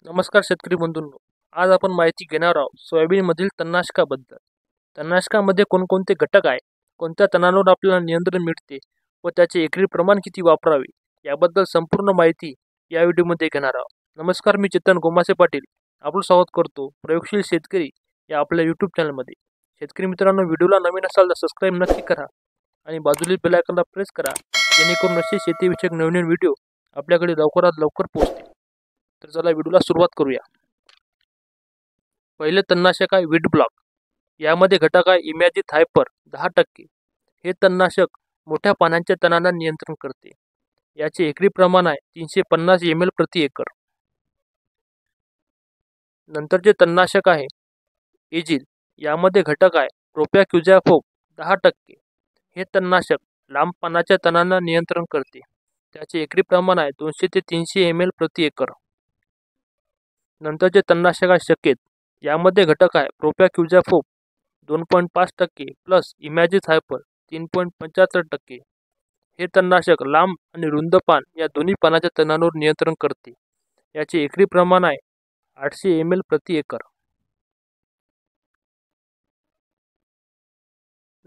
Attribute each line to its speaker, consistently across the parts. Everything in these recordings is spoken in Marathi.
Speaker 1: नमस्कार शेतकरी बंधूंनो. आज आपण माहिती घेणार आहोत सोयाबीनमधील तणनाशकाबद्दल. तणनाशकामध्ये कोणकोणते घटक आहे, कोणत्या तणांवर आपल्याला नियंत्रण मिळते व त्याचे एकरी प्रमाण किती वापरावे याबद्दल संपूर्ण माहिती या व्हिडिओमध्ये घेणार आहोत. नमस्कार, मी चेतन गोमासे पाटील आपलं स्वागत करतो प्रयोगशील शेतकरी या आपल्या यूट्यूब चॅनलमध्ये. शेतकरी मित्रांनो, व्हिडिओला नवीन असाल तर सबस्क्राईब नक्की करा आणि बाजूला बेल आयकॉनला प्रेस करा, जेणेकरून असे शेतीविषयक नवीन व्हिडिओ आपल्याकडे लवकरात लवकर पोहोचतील. तर चला व्हिडिओला सुरुवात करूया. पहिले तणनाशक आहे वीड ब्लॉक. यामध्ये घटक आहे इमॅजिथायपर 10%. हे तणनाशक मोठ्या पानांच्या तणांना नियंत्रण करते. याचे एकरी प्रमाण आहे 350 ml प्रति एकर. नंतरचे तणनाशक आहे एजिल. यामध्ये घटक आहे प्रोपॅक्युझॅफोब 10%. हे तणनाशक लांब पानाच्या तणांना नियंत्रण करते. त्याचे एकरी प्रमाण आहे 200 ते 300 ml प्रति एकर. नंतरचे तणनाशक आहे शकेत. यामध्ये घटक आहे प्रोपॅक्युझॅफोब 2.5% प्लस इमॅजिथायपर 3.75%. हे तणनाशक लांब आणि रुंद पान या दोन्ही पानाच्या तणांवर नियंत्रण करते. याचे एकरी प्रमाण आहे 800 ml प्रति एकर.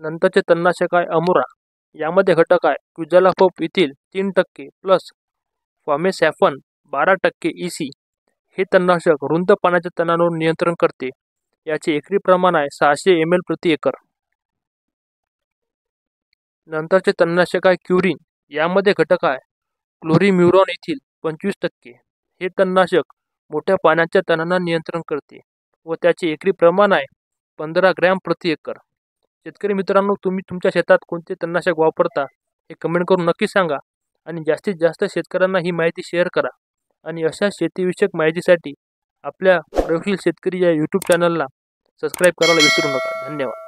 Speaker 1: नंतरचे तणनाशक आहे अमुरा. यामध्ये घटक आहे क्विझॅलाफोब इथिल 3% प्लस फॉर्मेसॅफन 12% EC. हे तणनाशक रुंद पानाच्या तणांवर नियंत्रण करते. याचे एकरी प्रमाण आहे 600 ml प्रति एकर. नंतरचे तणनाशक आहे क्युरिन. यामध्ये घटक आहे क्लोरीम्युरॉन इथिल 25%. हे तणनाशक मोठ्या पानांच्या तणांना नियंत्रण करते व त्याचे एकरी प्रमाण आहे 15 ग्रॅम प्रति एकर. शेतकरी मित्रांनो, तुम्ही तुमच्या शेतात कोणते तणनाशक वापरता हे कमेंट करून नक्की सांगा आणि जास्तीत जास्त शेतकऱ्यांना ही माहिती शेअर करा. आणि अशा शेतीविषयक माहितीसाठी आपल्या प्रयोगशील शेतकरी या यूट्यूब चॅनलला सबस्क्राईब करायला विसरू नका. धन्यवाद.